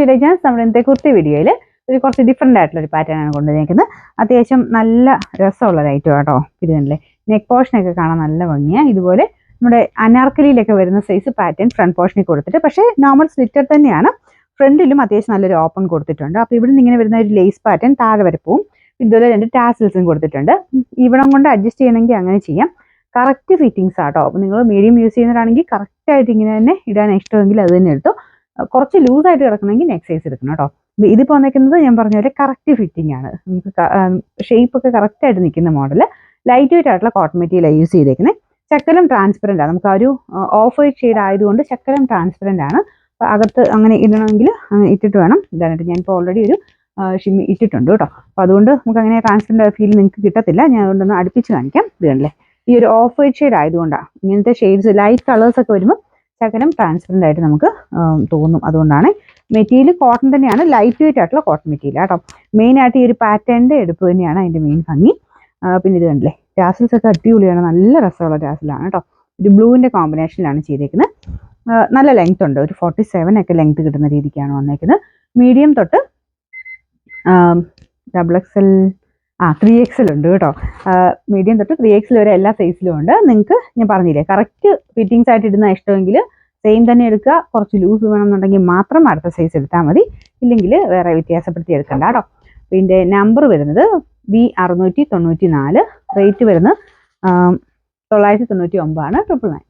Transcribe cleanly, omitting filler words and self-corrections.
To legends. നമ്മുടെ ഇന്നത്തെ കുർത്തി വീഡിയോയിൽ ഒരു കുറച്ച് ഡിഫറെൻ്റ് ആയിട്ടുള്ള ഒരു പാറ്റേൺ ആണ് കൊണ്ടുവന്നിരിക്കുന്നത്. അത്യാവശ്യം നല്ല രസമുള്ള ഒരു ഐറ്റം കേട്ടോ. ഇത് കണ്ടില്ലേ, നെക്ക് പോർഷനൊക്കെ കാണാൻ നല്ല ഭംഗിയാണ്. ഇതുപോലെ നമ്മുടെ അനാർക്കലിയിലൊക്കെ വരുന്ന സൈസ് പാറ്റേൺ ഫ്രണ്ട് പോർഷനിൽ കൊടുത്തിട്ട്, പക്ഷേ നോർമൽ സ്ലിറ്റർ തന്നെയാണ്. ഫ്രണ്ടിലും അത്യാവശ്യം നല്ലൊരു ഓപ്പൺ കൊടുത്തിട്ടുണ്ട്. അപ്പോൾ ഇവിടെ നിന്ന് ഇങ്ങനെ വരുന്ന ഒരു ലേസ് പാറ്റേൺ താഴെ വരെ പോവും. ഇതുപോലെ 2 ടാസിൽസും കൊടുത്തിട്ടുണ്ട്. ഇവിടം കൊണ്ട് അഡ്ജസ്റ്റ് ചെയ്യണമെങ്കിൽ അങ്ങനെ ചെയ്യാം. കറക്റ്റ് ഫിറ്റിങ്സ് ആട്ടോ. അപ്പോൾ നിങ്ങൾ മീഡിയം യൂസ് ചെയ്യുന്നവരാണെങ്കിൽ കറക്റ്റായിട്ട് ഇങ്ങനെ തന്നെ ഇടാൻ ഇഷ്ടമെങ്കിൽ അത് തന്നെ എടുത്തു. കുറച്ച് ലൂസായിട്ട് കിടക്കണമെങ്കിൽ നെക്ക് സൈസ് എടുക്കണം കേട്ടോ. ഇതിപ്പോൾ വന്നിരിക്കുന്നത് ഞാൻ പറഞ്ഞ പോലെ കറക്റ്റ് ഫിറ്റിംഗ് ആണ്. നമുക്ക് ഷേപ്പ് ഒക്കെ കറക്റ്റായിട്ട് നിൽക്കുന്ന മോഡൽ. ലൈറ്റ് വെയിറ്റ് ആയിട്ടുള്ള കോട്ടൺ മെറ്റീരിയലാണ് യൂസ് ചെയ്തേക്കുന്നത്. ചക്കലം ട്രാൻസ്പെറൻ്റ് ആണ്. നമുക്ക് ആ ഒരു ഓഫ് വൈറ്റ് ഷെയ്ഡ് ആയതുകൊണ്ട് ചക്കലം ട്രാൻസ്പെറൻ്റ് ആണ്. അപ്പോൾ അകത്ത് അങ്ങനെ ഇടണമെങ്കിൽ ഇട്ടിട്ട് വേണം ഇടാനായിട്ട്. ഞാനിപ്പോൾ ഓൾറെഡി ഒരു ഷിമ്മി ഇട്ടിട്ടുണ്ട് കേട്ടോ. അപ്പോൾ അതുകൊണ്ട് നമുക്ക് അങ്ങനെ ട്രാൻസ്പെറൻ്റ് ഫീൽ നിങ്ങൾക്ക് കിട്ടത്തില്ല. ഞാൻ അതുകൊണ്ടൊന്ന് അടുപ്പിച്ച് കാണിക്കാം. ഇത് കണ്ടില്ലേ, ഈ ഒരു ഓഫ് വൈറ്റ് ഷെയ്ഡ് ആയതുകൊണ്ടാണ് ഇങ്ങനത്തെ ഷെയ്ഡ്സ് ലൈറ്റ് കളേഴ്സ് ഒക്കെ വരുമ്പോൾ ശകലം ട്രാൻസ്പെറൻ്റ് ആയിട്ട് നമുക്ക് തോന്നും. അതുകൊണ്ടാണ്. മെറ്റീരിയൽ കോട്ടൺ തന്നെയാണ്, ലൈറ്റ് വെയിറ്റ് ആയിട്ടുള്ള കോട്ടൺ മെറ്റീരിയൽ കേട്ടോ. മെയിനായിട്ട് ഈ ഒരു പാറ്റേണിൻ്റെ എടുപ്പ് തന്നെയാണ് അതിൻ്റെ മെയിൻ ഭംഗി. പിന്നെ ഇത് കണ്ടില്ലേ, ടാസിൽസ് ഒക്കെ അടിപൊളിയാണ്, നല്ല രസമുള്ള ടാസിലാണ് കേട്ടോ. ഒരു ബ്ലൂവിൻ്റെ കോമ്പിനേഷനിലാണ് ചെയ്തേക്കുന്നത്. നല്ല ലെങ്ത് ഉണ്ട്, ഒരു 47 ഒക്കെ ലെങ്ത് കിട്ടുന്ന രീതിക്കാണ് വന്നേക്കുന്നത്. മീഡിയം തൊട്ട് XXL 3XL ഉണ്ട് കേട്ടോ. മീഡിയം തൊട്ട് 3XL വരെ എല്ലാ സൈസിലും ഉണ്ട്. നിങ്ങൾക്ക് ഞാൻ പറഞ്ഞില്ലേ, കറക്റ്റ് ഫിറ്റിങ്സ് ആയിട്ട് ഇടുന്ന ഇഷ്ടമെങ്കിൽ സെയിം തന്നെ എടുക്കുക. കുറച്ച് ലൂസ് വേണമെന്നുണ്ടെങ്കിൽ മാത്രം അടുത്ത സൈസ് എടുത്താൽ മതി, ഇല്ലെങ്കിൽ വേറെ വ്യത്യാസപ്പെടുത്തി എടുക്കണ്ട കേട്ടോ. പിന്നെ നമ്പർ വരുന്നത് B694, റേറ്റ് വരുന്നത് 999 ആണ്, 999.